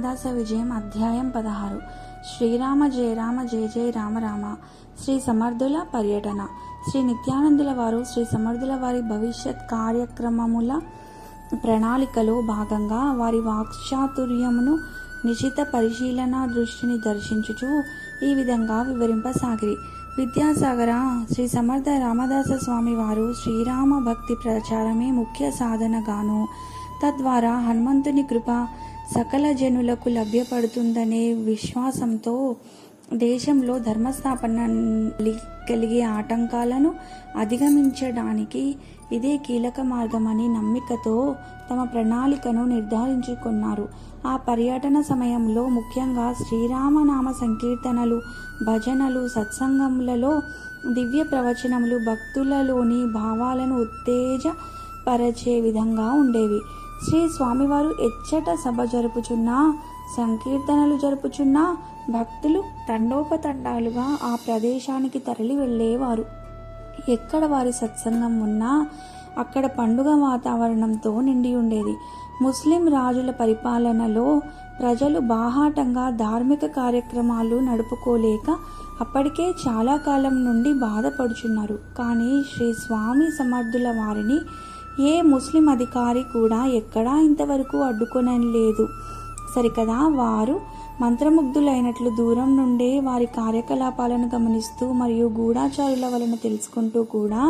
రామదాస విజయం అధ్యాయం 16 శ్రీరామ జయ రామ జయ జయ రామ రామ. శ్రీ సమర్థుల పర్యటన. శ్రీ నిత్యానందుల వారు శ్రీ సమర్థుల వారి భవిష్యత్ కార్యక్రమముల ప్రణాళికలో భాగంగా వారి వాక్చాతుర్యమును నిశిత పరిశీలన దృష్టిని దర్శించుచు ఈ విధంగా వివరింపసాగిరి. విద్యాసాగర, శ్రీ సమర్థ రామదాస స్వామి వారు శ్రీరామ భక్తి ప్రచారమే ముఖ్య సాధనగాను, తద్వారా హనుమంతుని కృప సకల జనులకు లభ్యపడుతుందనే విశ్వాసంతో దేశంలో ధర్మస్థాపన కలిగే ఆటంకాలను అధిగమించడానికి ఇదే కీలక మార్గమని నమ్మికతో తమ ప్రణాళికను నిర్ధారించుకున్నారు. ఆ పర్యటన సమయంలో ముఖ్యంగా శ్రీరామనామ సంకీర్తనలు, భజనలు, సత్సంగములలో దివ్య ప్రవచనములు భక్తులలోని భావాలను ఉత్తేజపరచే విధంగా ఉండేవి. శ్రీ స్వామివారు ఎచ్చట సభ జరుపుచున్నా, సంకీర్తనలు జరుపుచున్నా భక్తులు తండోపతండాలుగా ఆ ప్రదేశానికి తరలి వెళ్ళేవారు. ఎక్కడ వారి సత్సంగం ఉన్నా అక్కడ పండుగ వాతావరణంతో నిండి ఉండేది. ముస్లిం రాజుల పరిపాలనలో ప్రజలు బాహాటంగా ధార్మిక కార్యక్రమాలు నడుపుకోలేక అప్పటికే చాలా కాలం నుండి బాధపడుచున్నారు. కానీ శ్రీ స్వామి సమర్థుల వారిని ఏ ముస్లిం అధికారి కూడా ఎక్కడా ఇంతవరకు అడ్డుకొనలేదు సరికదా. వారు మంత్రముగ్ధులైనట్లు దూరం నుండే వారి కార్యకలాపాలను గమనిస్తూ మరియు గూఢాచారుల వలన తెలుసుకుంటూ కూడా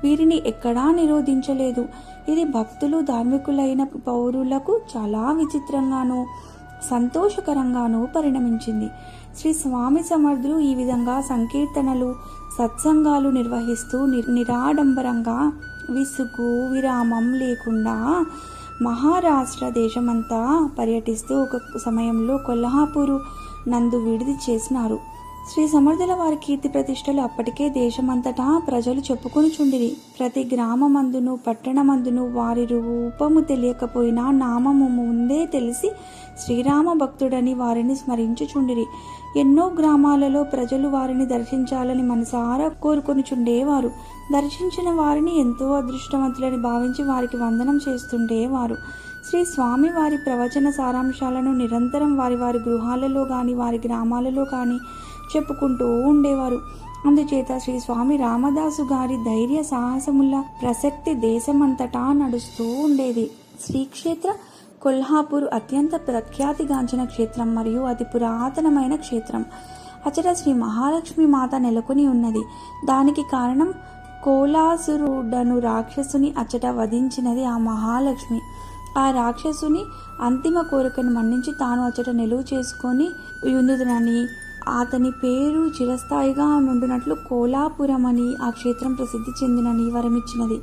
వీరిని ఎక్కడా నిరోధించలేదు. ఇది భక్తులు, ధార్మికులైన పౌరులకు చాలా విచిత్రంగానూ సంతోషకరంగానూ పరిణమించింది. శ్రీ స్వామి సమర్థులు ఈ విధంగా సంకీర్తనలు, సత్సంగాలు నిర్వహిస్తూ నిరాడంబరంగా విసుగు విరామం లేకుండా మహారాష్ట్ర దేశమంతా పర్యటిస్తూ ఒక సమయంలో కొల్హాపూరు నందు విడిది చేసినారు. శ్రీ సమర్థుల వారి కీర్తి ప్రతిష్టలు అప్పటికే దేశమంతటా ప్రజలు చెప్పుకొనుచుండిరి. ప్రతి గ్రామమందును పట్టణమందును వారి రూపము తెలియకపోయినా నామము ముందే తెలిసి శ్రీరామ భక్తుడని వారిని స్మరించుచుండిరి. ఎన్నో గ్రామాలలో ప్రజలు వారిని దర్శించాలని మనసారా కోరుకొనుచుండేవారు. దర్శించిన వారిని ఎంతో అదృష్టవంతులని భావించి వారికి వందనం చేస్తుండేవారు. శ్రీ స్వామి వారి ప్రవచన సారాంశాలను నిరంతరం వారి వారి గృహాలలో కానీ వారి గ్రామాలలో కానీ చెప్పుకుంటూ ఉండేవారు. అందుచేత శ్రీ స్వామి రామదాసు గారి ధైర్య సాహసముల ప్రసక్తి దేశమంతటా నడుస్తూ ఉండేది. శ్రీక్షేత్ర కొల్హాపూర్ అత్యంత ప్రఖ్యాతిగాంచిన క్షేత్రం మరియు అతి పురాతనమైన క్షేత్రం. అచట శ్రీ మహాలక్ష్మి మాత నెలకొని ఉన్నది. దానికి కారణం కోలాసురుడను రాక్షసుని అచట వధించినది ఆ మహాలక్ష్మి. ఆ రాక్షసుని అంతిమ కోరికను మన్నించి తాను అచట నిలువ చేసుకొని యుందునని, అతని పేరు చిరస్థాయిగా నుండినట్లు కోలాపురం అని ఆ క్షేత్రం ప్రసిద్ధి చెందినని వరమిచ్చినది.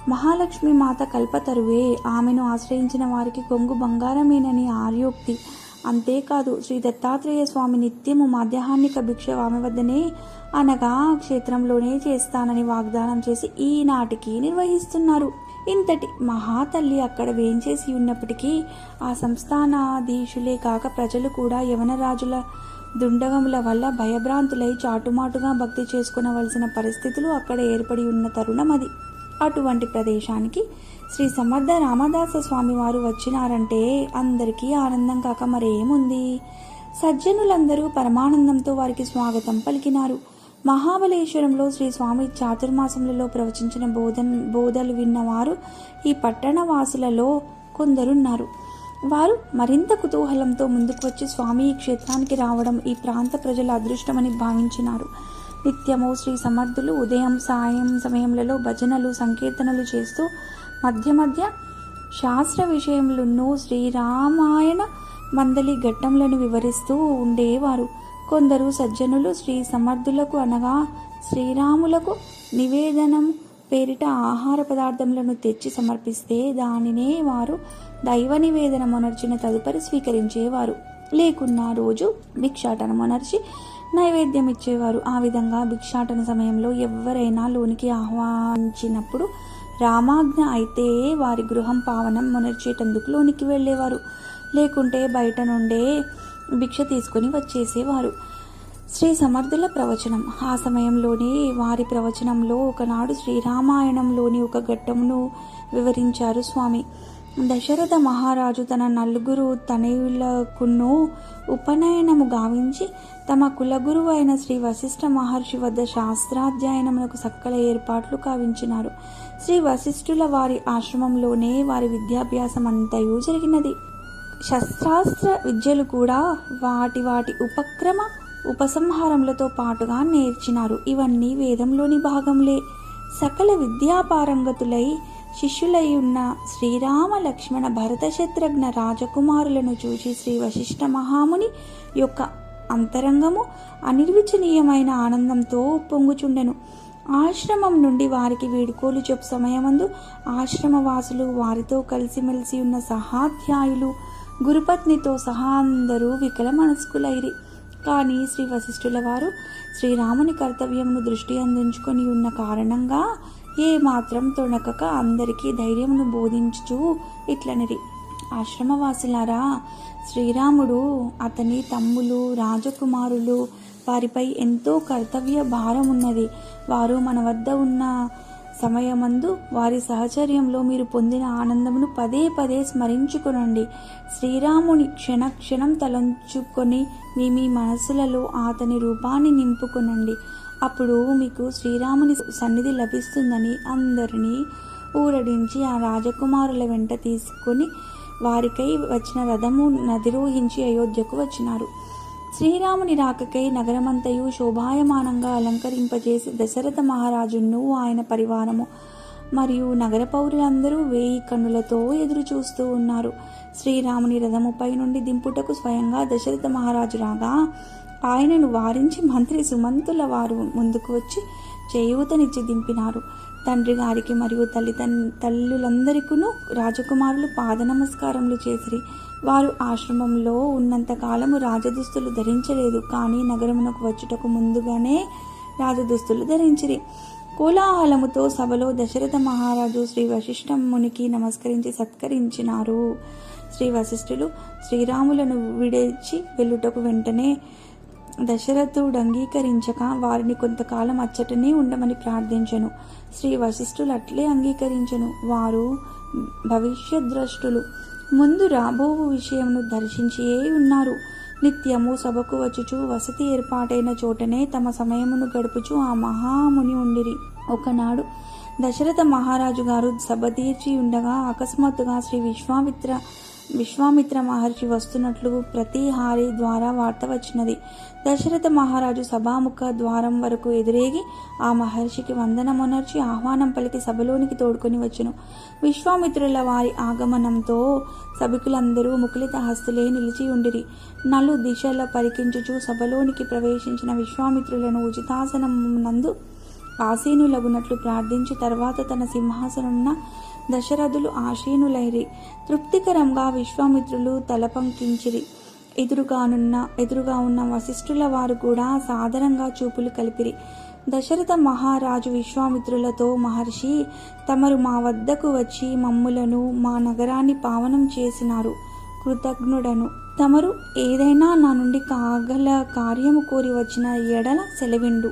మహాలక్ష్మి మాత కల్పతరువే, ఆమెను ఆశ్రయించిన వారికి కొంగు బంగారమేనని ఆర్యోక్తి. అంతేకాదు శ్రీ దత్తాత్రేయ స్వామి నిత్యము మాధ్యాహ్నిక భిక్ష ఆమె వద్దనే అనగా క్షేత్రంలోనే చేస్తానని వాగ్దానం చేసి ఈనాటికి నిర్వహిస్తున్నారు. ఇంతటి మహాతల్లి అక్కడ వేంచేసి ఉన్నప్పటికీ ఆ సంస్థానాధీశులే కాక ప్రజలు కూడా యవనరాజుల దుండగముల వల్ల భయభ్రాంతులై చాటుమాటుగా భక్తి చేసుకునవలసిన పరిస్థితులు అక్కడ ఏర్పడి ఉన్న తరుణం అది. అటువంటి ప్రదేశానికి శ్రీ సమర్థ రామదాస స్వామి వారు వచ్చినారంటే అందరికీ ఆనందం కాక మరేముంది. సజ్జనులందరూ పరమానందంతో వారికి స్వాగతం పలికినారు. మహాబలేశ్వరంలో శ్రీ స్వామి చాతుర్మాసములలో ప్రవచించిన బోధలు విన్నవారు ఈ పట్టణ వాసులలో కొందరున్నారు. వారు మరింత కుతూహలంతో ముందుకు వచ్చి స్వామి ఈ క్షేత్రానికి రావడం ఈ ప్రాంత ప్రజల అదృష్టమని భావించినారు. నిత్యము శ్రీ సమర్థులు ఉదయం సాయం సమయములలో భజనలు, సంకీర్తనలు చేస్తూ మధ్య మధ్య శాస్త్ర విషయములను శ్రీరామాయణ మందలి ఘట్టములను వివరిస్తూ ఉండేవారు. కొందరు సజ్జనులు శ్రీ సమర్థులకు అనగా శ్రీరాములకు నివేదనం పేరిట ఆహార పదార్థములను తెచ్చి సమర్పిస్తే దానినే వారు దైవ నివేదనమునర్చిన తదుపరి స్వీకరించేవారు. లేకున్నా రోజు భిక్షాటనమునర్చి నైవేద్యం ఇచ్చేవారు. ఆ విధంగా భిక్షాటన సమయంలో ఎవరైనా లోనికి ఆహ్వానించినప్పుడు రామాజ్ఞ అయితే వారి గృహం పావనం మునర్చేటందుకు లోనికి వెళ్ళేవారు. లేకుంటే బయట నుండే భిక్ష తీసుకుని వచ్చేసేవారు. శ్రీ సమర్థుల ప్రవచనం. ఆ సమయంలోనే వారి ప్రవచనంలో ఒకనాడు శ్రీరామాయణంలోని ఒక ఘట్టమును వివరించారు స్వామి. దశరథ మహారాజు తన నలుగురు తనయులకును ఉపనయనము గావించి తమ కులగురువు అయిన శ్రీ వశిష్ఠ మహర్షి వద్ద శాస్త్రాధ్యయనములకు సకల ఏర్పాట్లు కావించినారు. శ్రీ వశిష్ఠుల వారి ఆశ్రమంలోనే వారి విద్యాభ్యాసం అంతయు జరిగినది. శస్త్రాస్త్ర విద్యలు కూడా వాటి ఉపక్రమ ఉపసంహారములతో పాటుగా నేర్చినారు. ఇవన్నీ వేదంలోని భాగంలే. సకల విద్యాపారంగతులై శిష్యులై ఉన్న శ్రీరామ లక్ష్మణ భరత శత్రుఘ్న రాజకుమారులను చూసి శ్రీ వశిష్ఠ మహాముని యొక్క అంతరంగము అనిర్వచనీయమైన ఆనందంతో పొంగుచుండెను. ఆశ్రమం నుండి వారికి వీడుకోలు చెప్పు సమయమందు ఆశ్రమవాసులు, వారితో కలిసిమెలిసి ఉన్న సహాధ్యాయులు, గురుపత్నితో సహా అందరూ వికల మనస్కులైరి. కానీ శ్రీ వశిష్ఠుల వారు శ్రీరాముని కర్తవ్యమును దృష్టి అందించుకొని ఉన్న కారణంగా ఏమాత్రం తొణకక అందరికీ ధైర్యమును బోధించుచూ ఇట్లనిరి: ఆశ్రమవాసులారా, శ్రీరాముడు, అతని తమ్ములు, రాజకుమారులు, వారిపై ఎంతో కర్తవ్య భారం ఉన్నది. వారు మన వద్ద ఉన్న సమయమందు వారి సహచర్యంలో మీరు పొందిన ఆనందమును పదే పదే స్మరించుకొనండి. శ్రీరాముని క్షణక్షణం తలంచుకొని మీ మనసులలో అతని రూపాన్ని నింపుకొనండి. అప్పుడు మీకు శ్రీరాముని సన్నిధి లభిస్తుందని అందరినీ ఊరడించి ఆ రాజకుమారుల వెంట తీసుకొని వారికై వచ్చిన రథము నదిరోహించి అయోధ్యకు వచ్చినారు. శ్రీరాముని రాకకై నగరమంతయు శోభాయమానంగా అలంకరింపజేసి దశరథ మహారాజును, ఆయన పరివారము మరియు నగర పౌరులందరూ 1000 కన్నులతో ఎదురు చూస్తూ ఉన్నారు. శ్రీరాముని రథముపై నుండి దింపుటకు స్వయంగా దశరథ మహారాజు రాగా ఆయనను వారించి మంత్రి సుమంతుల వారు ముందుకు వచ్చి చేయూతనిచ్చి దింపినారు. తండ్రి గారికి మరియు తల్లులందరికీ రాజకుమారులు పాద నమస్కారములు చేసిరి. వారు ఆశ్రమంలో ఉన్నంత కాలము రాజదుస్తులు ధరించలేదు, కానీ నగరమునకు వచ్చుటకు ముందుగానే రాజదుస్తులు ధరించిరి. కోలాహలముతో సభలో దశరథ మహారాజు శ్రీ వశిష్ఠ మునికి నమస్కరించి సత్కరించినారు. శ్రీ వశిష్ఠులు శ్రీరాములను విడిచి వెళ్ళుటకు వెంటనే దశరథుడు అంగీకరించక వారిని కొంతకాలం అచ్చటనే ఉండమని ప్రార్థించెను. శ్రీ వశిష్ఠులు అట్లే అంగీకరించెను. వారు భవిష్యద్రష్టులు, ముందు రాబోవు విషయమును దర్శించియే ఉన్నారు. నిత్యము సభకు వచ్చుచు వసతి ఏర్పాటైన చోటనే తమ సమయమును గడుపుచు ఆ మహాముని ఉండిరి. ఒకనాడు దశరథ మహారాజు గారు సభ తీర్చి ఉండగా అకస్మాత్తుగా శ్రీ విశ్వామిత్ర మహర్షి వస్తున్నట్లు ప్రతిహారి ద్వారా వార్త వచ్చినది. దశరథ మహారాజు సభాముఖ ద్వారం వరకు ఎదురేగి ఆ మహర్షికి వందనమునర్చి ఆహ్వానం పలికి సభలోనికి తోడుకొని వచ్చును. విశ్వామిత్రుల వారి ఆగమనంతో సభికులందరూ ముకులిత హస్తులే నిలిచి ఉండిరి. నలు దిశల పరికించుచు సభలోనికి ప్రవేశించిన విశ్వామిత్రులను ఉచితాసనమునందు ఆసీనులగునట్లు ప్రార్థించి తర్వాత తన సింహాసనమున దశరథులు ఆసీనులైరి. తృప్తికరంగా విశ్వామిత్రులు తలపంకించిరి. ఎదురుగా ఉన్న వశిష్ఠుల వారు కూడా సాదరంగా చూపులు కలిపిరి. దశరథ మహారాజు విశ్వామిత్రులతో, మహర్షి, తమరు మా వద్దకు వచ్చి మమ్ములను, మా నగరాన్ని పావనం చేసినారు. కృతజ్ఞుడను. తమరు ఏదైనా నా నుండి కాగల కార్యము కోరి వచ్చిన ఎడల సెలవిండు.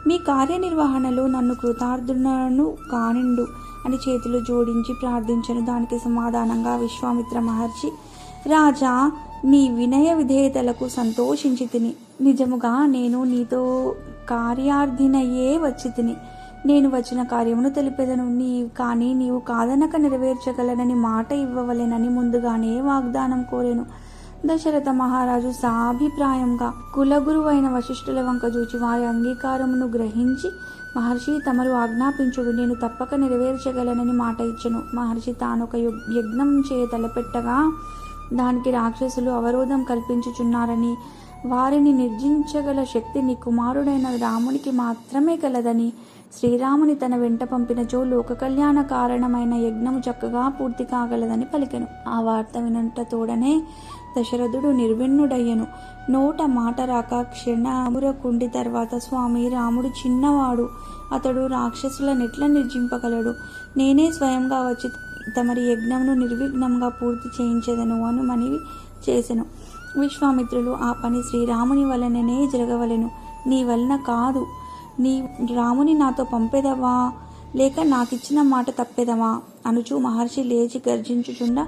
మీ కార్యనిర్వహణలో నన్ను కృతార్థులను కానిండు అని చేతులు జోడించి ప్రార్థించను. దానికి సమాధానంగా విశ్వామిత్ర మహర్షి, రాజా, నీ వినయ విధేయతలకు సంతోషించి తిని. నిజముగా నేను నీతో కార్యార్థినయే వచ్చి తిని. నేను వచ్చిన కార్యమును తెలిపెదను. కానీ నీవు కాదనక నెరవేర్చగలనని మాట ఇవ్వవలెనని ముందుగానే వాగ్దానం కోరెను. దశరథ మహారాజు సాభిప్రాయంగా కులగురువైన వశిష్ఠుల వంక చూచి వారి అంగీకారమును గ్రహించి, మహర్షి, తమరు ఆజ్ఞాపించుడు, నేను తప్పక నెరవేర్చగలనని మాట ఇచ్చెను. మహర్షి తానొక యజ్ఞం చేయ తలపెట్టగా దానికి రాక్షసులు అవరోధం కల్పించుచున్నారని, వారిని నిర్జించగల శక్తి నీ కుమారుడైన రామునికి మాత్రమే కలదని, శ్రీరాముని తన వెంట పంపినచో లోక కళ్యాణ కారణమైన యజ్ఞము చక్కగా పూర్తి కాగలదని పలికెను. ఆ వార్త వినంట తోడనే దశరథుడు నిర్విణ్ణుడయ్యను. నోట మాట రాక క్షణమురకుండి తర్వాత, స్వామి, రాముడు చిన్నవాడు, అతడు రాక్షసులనెట్లా నిర్జింపగలడు? నేనే స్వయంగా వచ్చి తమరి యజ్ఞమును నిర్విఘ్నంగా పూర్తి చేయించెదను అని మనవి చేసెను. విశ్వామిత్రులు, ఆ పని శ్రీరాముని వలననే జరగవలెను, నీ వలన కాదు. నీ రాముని నాతో పంపెదవా, లేక నాకిచ్చిన మాట తప్పెదవా అనుచు మహర్షి లేచి గర్జించుచుండ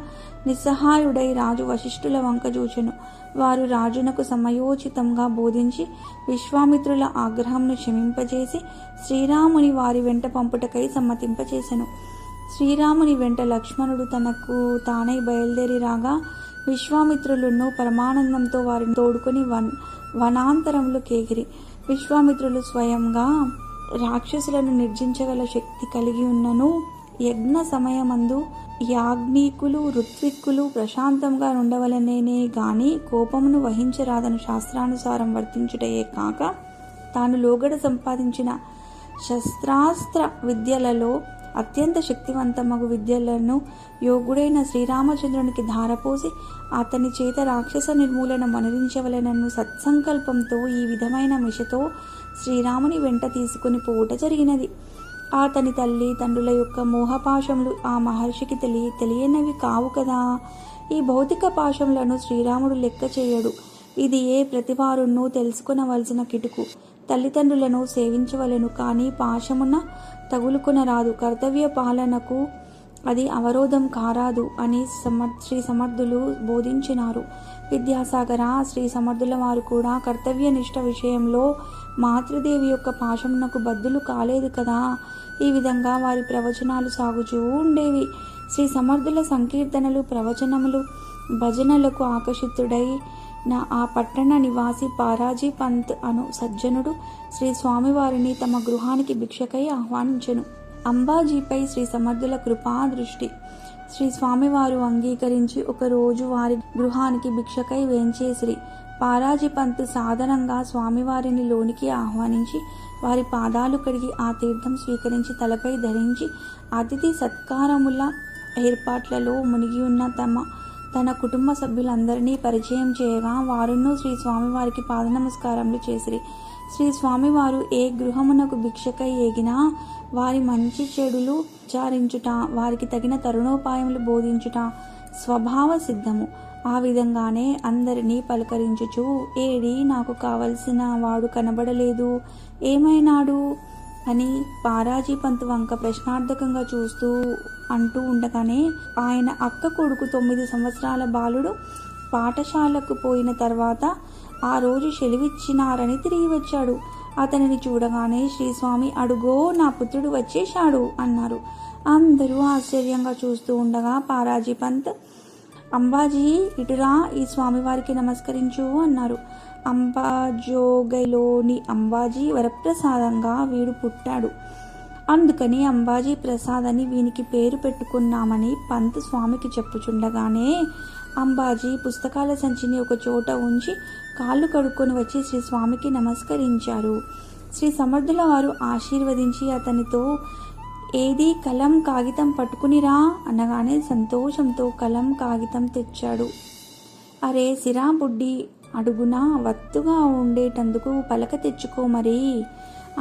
నిస్సహాయుడై రాజు వశిష్ఠుల వంక చూచెను. వారు రాజునకు సమయోచితంగా బోధించి విశ్వామిత్రుల ఆగ్రహంను శమింపజేసి శ్రీరాముని వారి వెంట పంపుటకై సమ్మతింపచేసెను. శ్రీరాముని వెంట లక్ష్మణుడు తనకు తానై బయలుదేరి రాగా విశ్వామిత్రులను పరమానందంతో వారిని తోడుకొని వనాంతరంలో కేగిరి. విశ్వామిత్రులు స్వయంగా రాక్షసులను నిర్జించగల శక్తి కలిగి ఉన్నను యజ్ఞ సమయమందు యాజ్ఞికులు ఋత్విక్కులు ప్రశాంతంగా ఉండవలనేనే గాని కోపమును వహించరాదను శాస్త్రానుసారం వర్తించుటయే కాక తాను లోగడ సంపాదించిన శస్త్రాస్త్ర విద్యలలో అత్యంత శక్తివంతమగు విద్యలను యోగుడైన శ్రీరామచంద్రునికి ధారపోసి అతని చేత రాక్షస నిర్మూలన మనరించవలనను సత్సంకల్పంతో ఈ విధమైన మిషతో శ్రీరాముని వెంట తీసుకుని పోవుట జరిగినది. అతని తల్లి తండ్రుల యొక్క మోహపాశములు ఆ మహర్షికి తెలియనివి కావు కదా. ఈ భౌతిక పాశములను శ్రీరాముడు లెక్క చేయడు. ఇది ఏ ప్రతివారును తెలుసుకొనవలసిన కిటుకు. తల్లిదండ్రులను సేవించవలెను కానీ పాశమున తగులుకొనరాదు. కర్తవ్య పాలనకు అది అవరోధం కారాదు అని శ్రీ సమర్థులు బోధించినారు. విద్యాసాగర, శ్రీ సమర్థుల వారు కూడా కర్తవ్య నిష్ఠ విషయంలో మాతృదేవి యొక్క పాశమునకు బద్దులు కాలేదు కదా. ఈ విధంగా వారి ప్రవచనాలు సాగుచూ ఉండేవి. శ్రీ సమర్థుల సంకీర్తనలు ప్రవచనములు భజనలకు ఆకర్షితుడై ఆ పట్టణ నివాసి పారాజీ పంత్ అను సజ్జనుడు శ్రీ స్వామివారిని తమ గృహానికి భిక్షకై ఆహ్వానించెను. అంబాజీపై శ్రీ సమర్థుల కృపా దృష్టి. శ్రీ స్వామివారు అంగీకరించి ఒకరోజు వారి గృహానికి భిక్షకై వేంచేసిరి. పారాజీ పంత్ సాధారణంగా స్వామివారిని లోనికి ఆహ్వానించి వారి పాదాలు కడిగి ఆ తీర్థం స్వీకరించి తలపై ధరించి అతిథి సత్కారముల ఏర్పాట్లలో మునిగి ఉన్న తన కుటుంబ సభ్యులందరినీ పరిచయం చేయగా వారును శ్రీ స్వామివారికి పాద నమస్కారములు చేసిరి. శ్రీ స్వామివారు ఏ గృహమునకు భిక్షకై ఏగినా వారి మంచి చెడులు విచారించుట, వారికి తగిన తరుణోపాయములు బోధించుట స్వభావ సిద్ధము. ఆ విధంగానే అందరినీ పలకరించుచు ఏడి నాకు కావలసిన వాడు కనబడలేదు, ఏమైనాడు అని పారాజీ పంతు వంక ప్రశ్నార్థకంగా చూస్తూ అంటూ ఉండగానే ఆయన అక్క కొడుకు 9 సంవత్సరాల బాలుడు పాఠశాలకు పోయిన తర్వాత ఆ రోజు సెలవిచ్చినారని తిరిగి వచ్చాడు. అతనిని చూడగానే శ్రీస్వామి అడుగో నా పుత్రుడు వచ్చేశాడు అన్నారు. అందరూ ఆశ్చర్యంగా చూస్తూ ఉండగా పారాజీ పంత్ అంబాజీ ఇటురా, ఈ స్వామివారికి నమస్కరించు అన్నారు. అంబాజోగైలోని అంబాజీ వరప్రసాదంగా వీడు పుట్టాడు, అందుకని అంబాజీ ప్రసాద్ అని వీనికి పేరు పెట్టుకున్నామని పంత్ స్వామికి చెప్పుచుండగానే అంబాజీ పుస్తకాల సంచిని ఒక చోట ఉంచి కాళ్ళు కడుక్కొని వచ్చి శ్రీ స్వామికి నమస్కరించారు. శ్రీ సమర్థుల వారు ఆశీర్వదించి అతనితో ఏది కలం కాగితం పట్టుకునిరా అనగానే సంతోషంతో కలం కాగితం తెచ్చాడు. అరే సిరా బుడ్డి, అడుగున వత్తుగా ఉండేటందుకు పలక తెచ్చుకో మరి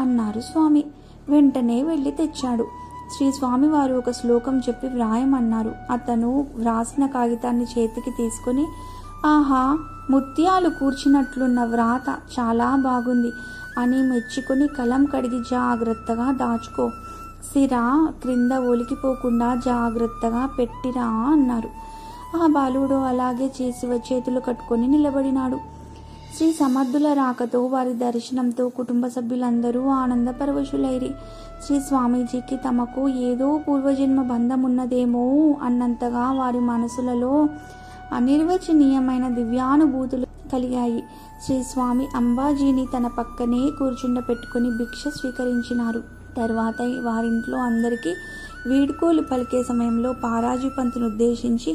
అన్నారు స్వామి. వెంటనే వెళ్ళి తెచ్చాడు. శ్రీ స్వామివారు ఒక శ్లోకం చెప్పి వ్రాయమన్నారు. అతను వ్రాసిన కాగితాన్ని చేతికి తీసుకుని ఆహా, ముత్యాలు కూర్చినట్లున్న వ్రాత చాలా బాగుంది అని మెచ్చుకొని కలం కడిగి జాగ్రత్తగా దాచుకో, సిరా క్రింద ఒలికిపోకుండా జాగ్రత్తగా పెట్టిరా అన్నారు. ఆ బాలుడు అలాగే చేసి చేతులు కట్టుకొని నిలబడినాడు. శ్రీ సమర్థుల రాకతో వారి దర్శనంతో కుటుంబ సభ్యులందరూ ఆనందపరవశులైరి. శ్రీ స్వామీజీకి తమకు ఏదో పూర్వజన్మ బంధం ఉన్నదేమో అన్నంతగా వారి మనసులలో అనిర్వచనీయమైన దివ్యానుభూతులు కలిగాయి. శ్రీ స్వామి అంబాజీని తన పక్కనే కూర్చుండపెట్టుకుని భిక్ష స్వీకరించినారు. తర్వాత వారింట్లో అందరికీ వీడ్కోలు పలికే సమయంలో పారాజీ పంత్ను ఉద్దేశించి,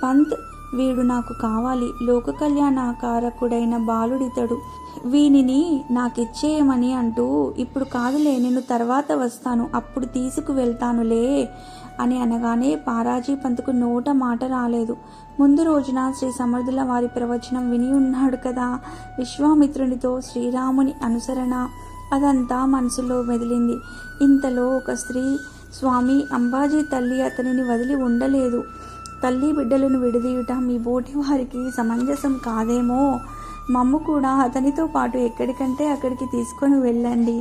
పంత్, వీడు నాకు కావాలి, లోక కళ్యాణకారకుడైన బాలుడితడు, వీనిని నాకిచ్చేయమని అంటూ, ఇప్పుడు కాదులే, నేను తర్వాత వస్తాను, అప్పుడు తీసుకు వెళ్తానులే అని అనగానే పారాజీ పంత్కు నోట మాట రాలేదు. ముందు రోజున శ్రీ సమర్థుల వారి ప్రవచనం విని ఉన్నాడు కదా. విశ్వామిత్రునితో శ్రీరాముని అనుసరణ అదంతా మనసులో మెదిలింది. ఇంతలో ఒక స్త్రీ, స్వామి, అంబాజీ తల్లి అతనిని వదిలి ఉండలేదు, తల్లి బిడ్డలను విడదీయుట మీ బోటి వారికి సమంజసం కాదేమో, మమ్ము కూడా అతనితో పాటు ఎక్కడికంటే అక్కడికి తీసుకొని వెళ్ళండి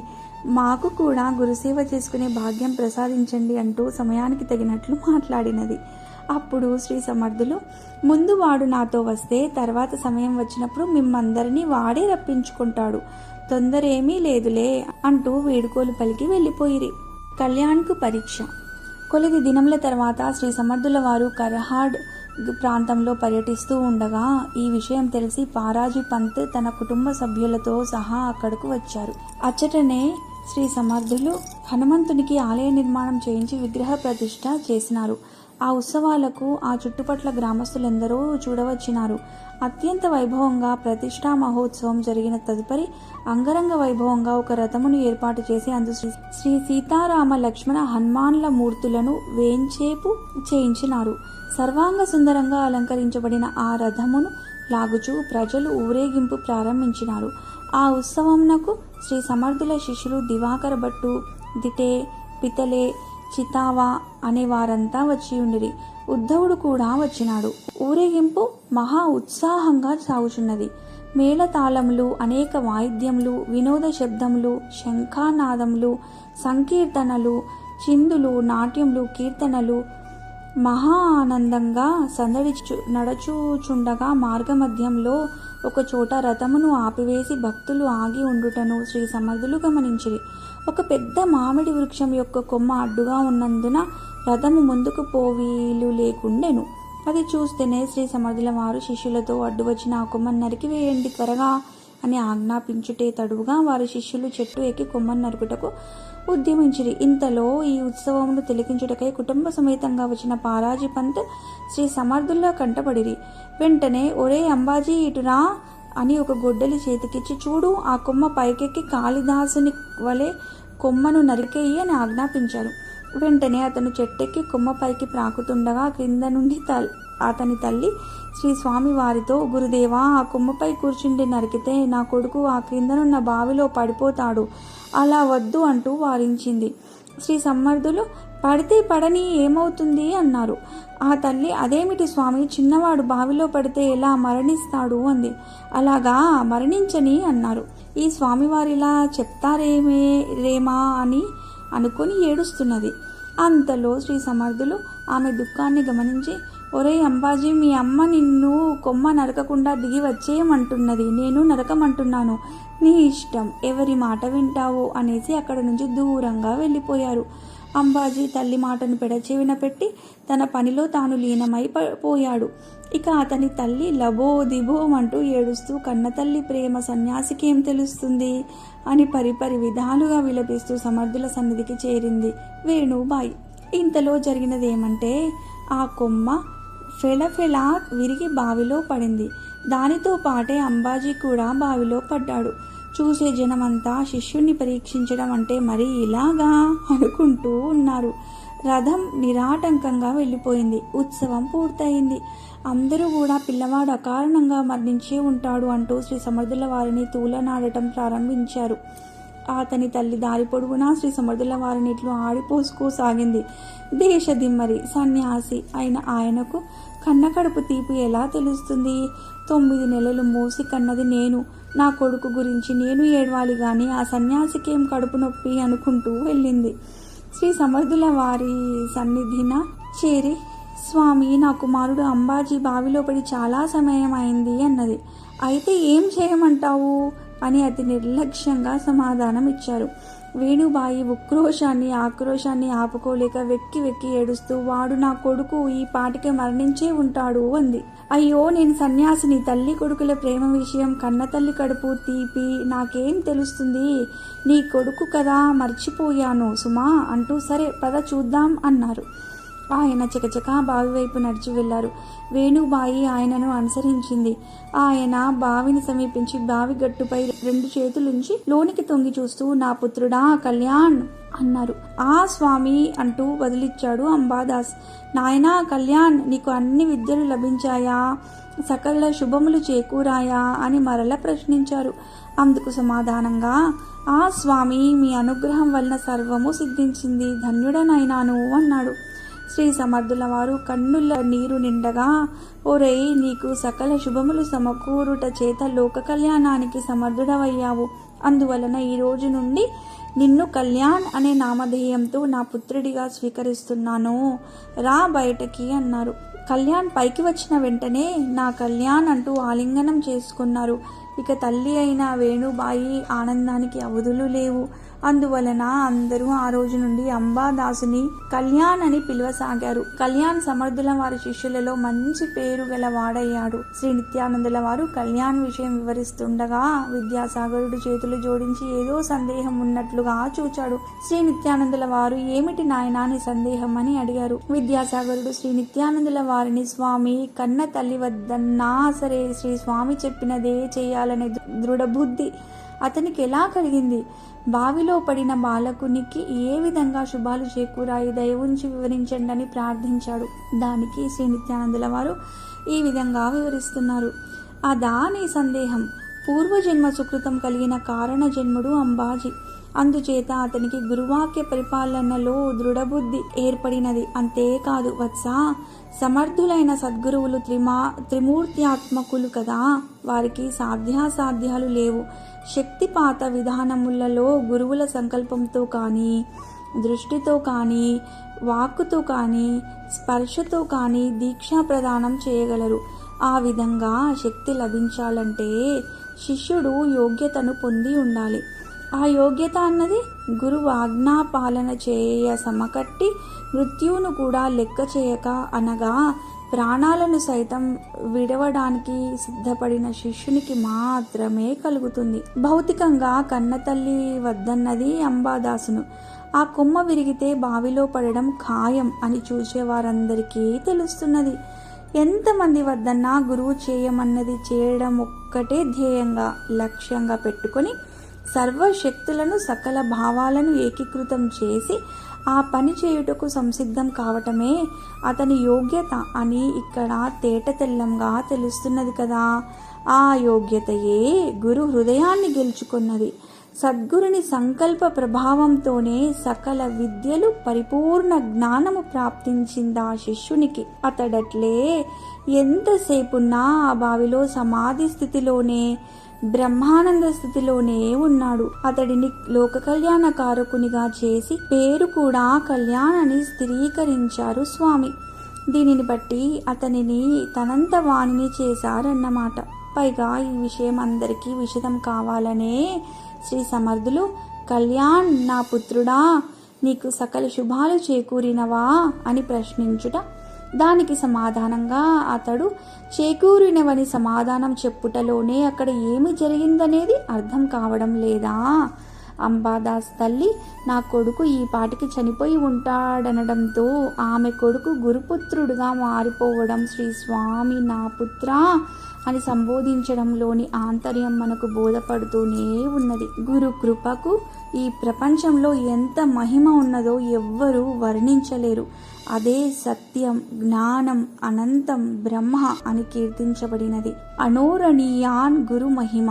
మాకు కూడా గురుసేవ చేసుకునే భాగ్యం ప్రసాదించండి అంటూ సమయానికి తగినట్లు మాట్లాడినది. అప్పుడు శ్రీ సమర్థులు, ముందు వాడు నాతో వస్తే తర్వాత సమయం వచ్చినప్పుడు మిమ్మందరినీ వాడే రప్పించుకుంటాడు, తొందర ఏమీ లేదులే అంటూ వేడుకోలు పలికి వెళ్ళిపోయిరి. కళ్యాణ్కు పరీక్ష. కొద్ది దినముల తర్వాత శ్రీ సమర్థుల వారు కరహాడ్ ప్రాంతంలో పర్యటిస్తూ ఉండగా ఈ విషయం తెలిసి పారాజీ పంత్ తన కుటుంబ సభ్యులతో సహా అక్కడకు వచ్చారు. అచ్చటనే శ్రీ సమర్థులు హనుమంతునికి ఆలయ నిర్మాణం చేయించి విగ్రహ ప్రతిష్ఠ చేసినారు. ఆ ఉత్సవాలకు ఆ చుట్టుపట్ల గ్రామస్తులందరూ చూడవచ్చినారు. అత్యంత వైభవంగా ప్రతిష్టా మహోత్సవం జరిగిన తదుపరి అంగరంగ వైభవంగా ఒక రథమును ఏర్పాటు చేసి అందు శ్రీ సీతారామ లక్ష్మణ హనుమాన్ల మూర్తులను వేంచేపు చేయించినారు. సర్వాంగ సుందరంగా అలంకరించబడిన ఆ రథమును లాగుచూ ప్రజలు ఊరేగింపు ప్రారంభించినారు. ఆ ఉత్సవంనకు శ్రీ సమర్థుల శిష్యులు దివాకర భట్టు, దిటే, పితలే, చితావా అనే వారంతా వచ్చి ఉండిరి. ఉద్ధవుడు కూడా వచ్చినాడు. ఊరేగింపు మహా ఉత్సాహంగా సాగుచున్నది. మేళతాళములు, అనేక వాయిద్యములు, వినోద శబ్దములు, శంఖానాదములు, సంకీర్తనలు, చిందులు, నాట్యములు, కీర్తనలు మహా ఆనందంగా సందడి నడచుచుండగా మార్గమధ్యంలో ఒక చోట రథమును ఆపివేసి భక్తులు ఆగి ఉండుటను శ్రీ సమర్థులు గమనించిరి. ఒక పెద్ద మామిడి వృక్షం యొక్క కొమ్మ అడ్డుగా ఉన్నందున రథము ముందుకు పోవీలు లేకుండెను. అది చూస్తేనే శ్రీ సమర్థుల వారు శిష్యులతో అడ్డు వచ్చిన ఆ కొమ్మను నరికి వేయండి త్వరగా అని ఆజ్ఞాపించుటే తడువుగా వారి శిష్యులు చెట్టు ఎక్కి కొమ్మను నరుకుటకు ఉద్యమించిరి. ఇంతలో ఈ ఉత్సవమును తిలకించుటకై కుటుంబ సమేతంగా వచ్చిన పారాజీ పంత్ శ్రీ సమర్థుల్లా కంటపడిరి. వెంటనే, ఒరే అంబాజీ ఇటురా అని ఒక గొడ్డలి చేతికిచ్చి, చూడు ఆ కొమ్మ పైకెక్కి కాళిదాసుని వలె కొమ్మను నరికేయి అని ఆజ్ఞాపించారు. వెంటనే అతను చెట్టెక్కి కొమ్మ పైకి ప్రాకుతుండగా క్రింద నుండి అతని తల్లి శ్రీ స్వామి వారితో, గురుదేవా, ఆ కొమ్మపై కూర్చుండి నరికితే నా కొడుకు ఆ క్రిందనున్న బావిలో పడిపోతాడు, అలా వద్దు అంటూ వారించింది. శ్రీ సమర్థులు, పడితే పడని ఏమవుతుంది అన్నారు. ఆ తల్లి, అదేమిటి స్వామి, చిన్నవాడు బావిలో పడితే ఎలా మరణిస్తాడు అంది. అలాగా, మరణించని అన్నారు. ఈ స్వామివారిలా చెప్తారేమా అని అనుకుని ఏడుస్తున్నది. అంతలో శ్రీ సమర్థులు ఆమె దుఃఖాన్ని గమనించి, ఒరే అంబాజీ, మీ అమ్మ నిన్ను కొమ్మ నరకకుండా దిగి వచ్చేయమంటున్నది, నేను నరకమంటున్నాను, నీ ఇష్టం, ఎవరి మాట వింటావో అనేసి అక్కడ నుంచి దూరంగా వెళ్ళిపోయారు. అంబాజీ తల్లి మాటను పెడచెవిన పెట్టి తన పనిలో తాను లీనమై పోయాడు. ఇక అతని తల్లి లబో దిబోమంటూ ఏడుస్తూ, కన్నతల్లి ప్రేమ సన్యాసికి ఏం తెలుస్తుంది అని పరిపరి విధాలుగా విలపిస్తూ సమర్థుల సన్నిధికి చేరింది వేణుబాయి. ఇంతలో జరిగినదేమంటే, ఆ కొమ్మ ఫెళఫెళా విరిగి బావిలో పడింది. దానితో పాటే అంబాజీ కూడా బావిలో పడ్డాడు. చూసే జనమంతా శిష్యుణ్ణి పరీక్షించడం అంటే మరి ఇలాగా అనుకుంటూ ఉన్నారు. రథం నిరాటంకంగా వెళ్ళిపోయింది. ఉత్సవం పూర్తయింది. అందరూ కూడా పిల్లవాడు అకారణంగా మరణించే ఉంటాడు అంటూ శ్రీ సమర్థుల వారిని తూలనాడటం ప్రారంభించారు. అతని తల్లి దారి పొడుగునా శ్రీ సమర్థుల వారిని ఇట్లు ఆడిపోసుకోసాగింది. దేశదిమ్మరి సన్యాసి అయిన ఆయనకు కన్నకడుపు తీపి ఎలా తెలుస్తుంది? 9 నెలలు మోసి కన్నది నేను. నా కొడుకు గురించి నేను ఏడవాలి గాని ఆ సన్యాసికేం కడుపు నొప్పి అనుకుంటూ వెళ్ళింది. శ్రీ సమర్థుల వారి సన్నిధిన చేరి, స్వామి, నా కుమారుడు అంబాజీ బావిలో పడి చాలా సమయం అయింది అన్నది. అయితే ఏం చేయమంటావు అని అతి నిర్లక్ష్యంగా సమాధానం ఇచ్చారు. వేణుబాయి ఉక్రోషాన్ని ఆక్రోశాన్ని ఆపుకోలేక వెక్కి వెక్కి ఏడుస్తూ, వాడు నా కొడుకు ఈ పాటికే మరణించే ఉంటాడు అంది. అయ్యో, నేను సన్యాసిని, తల్లి కొడుకుల ప్రేమ విషయం, కన్నతల్లి కడుపు తీపి నాకేం తెలుస్తుంది? నీ కొడుకు కదా, మర్చిపోయాను సుమా అంటూ, సరే పద చూద్దాం అన్నారు. ఆయన చకచకా బావి వైపు నడిచి వెళ్లారు. వేణుబాయి ఆయనను అనుసరించింది. ఆయన బావిని సమీపించి బావి గట్టుపై 2 చేతులుంచి లోనికి తొంగి చూస్తూ, నా పుత్రుడా కళ్యాణ్ అన్నారు. ఆ స్వామి అంటూ బదిలిచ్చాడు అంబాదాస్. నాయనా కళ్యాణ్, నీకు అన్ని విద్యలు లభించాయా, సకల శుభములు చేకూరాయా అని మరల ప్రశ్నించారు. అందుకు సమాధానంగా, ఆ స్వామి, మీ అనుగ్రహం వలన సర్వము సిద్ధించింది, ధన్యుడనైనాను అన్నాడు. శ్రీ సమర్థుల వారు కన్నుల నీరు నిండగా, ఓరేయ్, నీకు సకల శుభములు సమకూరుట చేత లోక కళ్యాణానికి సమర్థుడవయ్యావు. అందువలన ఈ రోజు నుండి నిన్ను కళ్యాణ్ అనే నామధేయంతో నా పుత్రుడిగా స్వీకరిస్తున్నాను, రా బయటకి అన్నారు. కళ్యాణ్ పైకి వచ్చిన వెంటనే నా కళ్యాణ్ అంటూ ఆలింగనం చేసుకున్నారు. ఇక తల్లి అయిన వేణుబాయి ఆనందానికి అవధులు లేవు. అందువలన అందరూ ఆ రోజు నుండి అంబాదాసుని కళ్యాణ్ అని పిలువసాగారు. కళ్యాణ్ సమర్థుల వారి శిష్యులలో మంచి పేరు గల వాడయ్యాడు. శ్రీ నిత్యానందుల వారు కళ్యాణ్ విషయం వివరిస్తుండగా విద్యాసాగరుడు చేతులు జోడించి ఏదో సందేహం ఉన్నట్లుగా చూచాడు. శ్రీ నిత్యానందుల వారు ఏమిటి నాయనా నీ సందేహం అని అడిగారు. విద్యాసాగరుడు శ్రీ నిత్యానందుల వారిని, స్వామి, కన్న తల్లి వద్దన్నా సరే శ్రీ స్వామి చెప్పినదే చేయాలనే దృఢబుద్ధి అతనికి ఎలా కలిగింది? బావిలో పడిన బాలకునికి ఏ విధంగా శుభాలు చేకూరాయి, దయ ఉంచి వివరించండి అని ప్రార్థించాడు. దానికి శ్రీ నిత్యానందుల వారు ఈ విధంగా వివరిస్తున్నారు. అదా నీ సందేహం? పూర్వజన్మ సుకృతం కలిగిన కారణ జన్ముడు అంబాజీ. అందుచేత అతనికి గురువాక్య పరిపాలనలో దృఢబుద్ధి ఏర్పడినది. అంతేకాదు వత్స, సమర్థులైన సద్గురువులు త్రిమూర్త్యాత్మకులు కదా, వారికి సాధ్యాసాధ్యాలు లేవు. శక్తిపాత విధానములలో గురువుల సంకల్పంతో కానీ, దృష్టితో కానీ, వాక్కుతో కానీ, స్పర్శతో కానీ దీక్షా ప్రదానం చేయగలరు. ఆ విధంగా శక్తి లభించాలంటే శిష్యుడు యోగ్యతను పొంది ఉండాలి. ఆ యోగ్యత అన్నది గురువు ఆజ్ఞాపాలన చేయ సమకట్టి మృత్యువును కూడా లెక్క చేయక, అనగా ప్రాణాలను సైతం విడవడానికి సిద్ధపడిన శిష్యునికి మాత్రమే కలుగుతుంది. భౌతికంగా కన్నతల్లి వద్దన్నది అంబాదాసును. ఆ కొమ్మ విరిగితే బావిలో పడడం ఖాయం అని చూసేవారందరికీ తెలుస్తున్నది. ఎంతమంది వద్దన్నా గురువు చేయమన్నది చేయడం ఒక్కటే ధ్యేయంగా, లక్ష్యంగా పెట్టుకొని సర్వశక్తులను, సకల భావాలను ఏకీకృతం చేసి ఆ పని చేయుటకు సంసిద్ధం కావటమే అతని యోగ్యత అని ఇక్కడ తేటతెల్లంగా తెలుస్తున్నది కదా. ఆ యోగ్యతయే గురు హృదయాన్ని గెలుచుకున్నది. సద్గురుని సంకల్ప ప్రభావంతోనే సకల విద్యలు, పరిపూర్ణ జ్ఞానము ప్రాప్తించిందా శిష్యునికి. అతడట్లే ఎంతసేపున్నా ఆ బావిలో సమాధి స్థితిలోనే, బ్రహ్మానంద స్థితిలోనే ఉన్నాడు. అతడిని లోక కళ్యాణకారకునిగా చేసి పేరు కూడా కళ్యాణ్ అని స్థిరీకరించారు స్వామి. దీనిని బట్టి అతనిని తనంత వాణిని చేశారన్నమాట. పైగా ఈ విషయం అందరికీ విషదం కావాలనే శ్రీ సమర్థులు, కళ్యాణ్ నా పుత్రుడా, నీకు సకల శుభాలు చేకూరినవా అని ప్రశ్నించుట, దానికి సమాధానంగా అతడు చేకూరినవని సమాధానం చెప్పుటలోనే అక్కడ ఏమి జరిగిందనేది అర్థం కావడం లేదా? అంబాదాస్ తల్లి నా కొడుకు ఈ పాటికి చనిపోయి ఉంటాడనడంతో ఆమె కొడుకు గురుపుత్రుడుగా మారిపోవడం, శ్రీ స్వామి నా పుత్ర అని సంబోధించడంలోని ఆంతర్యం మనకు బోధపడుతూనే ఉన్నది. గురు కృపకు ఈ ప్రపంచంలో ఎంత మహిమ ఉన్నదో ఎవ్వరూ వర్ణించలేరు. అదే సత్యం, జ్ఞానం, అనంతం, బ్రహ్మ అని కీర్తించబడినది. అనోరణీయాన్ గురు మహిమ,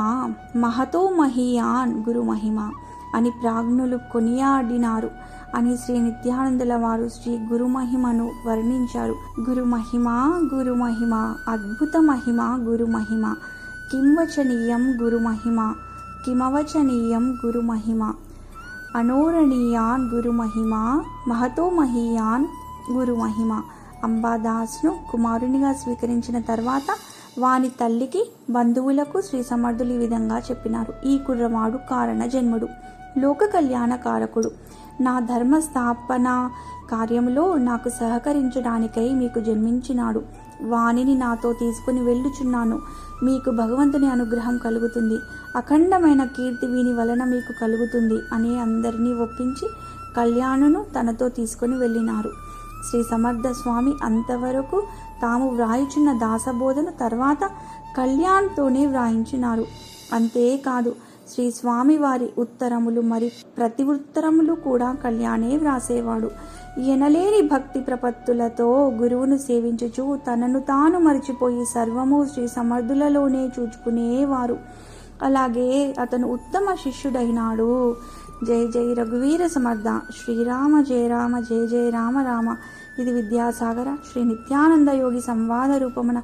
మహతో మహీయాన్ గురు మహిమ అని ప్రాజ్ఞులు కొనియాడినారు అని శ్రీ నిత్యానందుల వారు శ్రీ గురు మహిమను వర్ణించారు. గురు మహిమ, గురు మహిమ, అద్భుత మహిమ, గురు మహిమ, కింవచనీయం గురు మహిమ, కిమవచనీయం గురు మహిమ, అనోరణీయాన్ గురు మహిమ, మహతో మహీయాన్ గురు మహిమ. అంబాదాస్ను కుమారునిగా స్వీకరించిన తర్వాత వాని తల్లికి, బంధువులకు శ్రీ సమర్థులు ఈ విధంగా చెప్పినారు. ఈ కుర్రవాడు కారణ జన్ముడు, లోక కళ్యాణ కారకుడు. నా ధర్మస్థాపన కార్యములో నాకు సహకరించడానికై మీకు జన్మించినాడు. వానిని నాతో తీసుకుని వెళ్ళుచున్నాను. మీకు భగవంతుని అనుగ్రహం కలుగుతుంది, అఖండమైన కీర్తి వీని వలన మీకు కలుగుతుంది అని అందరినీ ఒప్పించి కళ్యాణును తనతో తీసుకుని వెళ్ళినారు. శ్రీ సమర్థ స్వామి అంతవరకు తాము వ్రాయించిన దాసబోధను తర్వాత కళ్యాణ్తోనే వ్రాయించినారు. అంతేకాదు శ్రీ స్వామి వారి ఉత్తరములు మరి ప్రతి ఉత్తరములు కూడా కళ్యాణే వ్రాసేవాడు. ఎనలేని భక్తి ప్రపత్తులతో గురువును సేవించుచు తనను తాను మరిచిపోయి సర్వము శ్రీ సమర్థులలోనే చూచుకునేవారు. అలాగే అతను ఉత్తమ శిష్యుడైనాడు. జై జై రఘువీర సమర్థ, శ్రీరామ జయ రామ, జయ జయ రామ రామ. ఇది విద్యాసాగర శ్రీ నిత్యానంద యోగి సంవాద రూపమున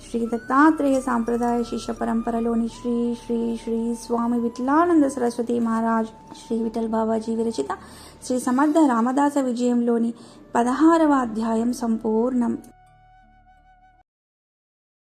శ్రీ దత్తాత్రేయ సాంప్రదాయ శిష్య పరంపరలోని శ్రీ శ్రీ శ్రీ స్వామి విఠలానంద సరస్వతి మహారాజ్ శ్రీ విఠల్ బాబాజీ విరచిత శ్రీ సమర్థ రామదాస విజయంలోని 16వ అధ్యాయం సంపూర్ణం.